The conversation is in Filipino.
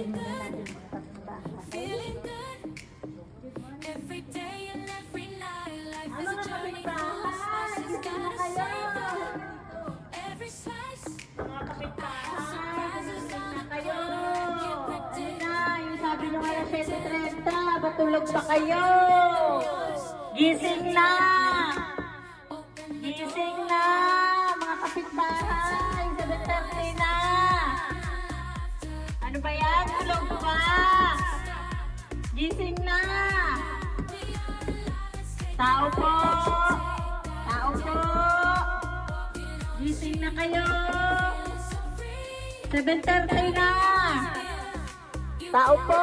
Gising na natin mga kapitbahay. Ano nga kapitbahay? Gising na kayo! Mga kapitbahay, gising na kayo! Ayun na, yung sabi nyo nga na 7:30, batulog pa kayo! Gising na! Gising na! Mga kapitbahay, 7:30 na! Ano ba yan? Tulog pa! Gising na! Tao po! Tao po! Gising na kayo! 7:30 na! Tao po!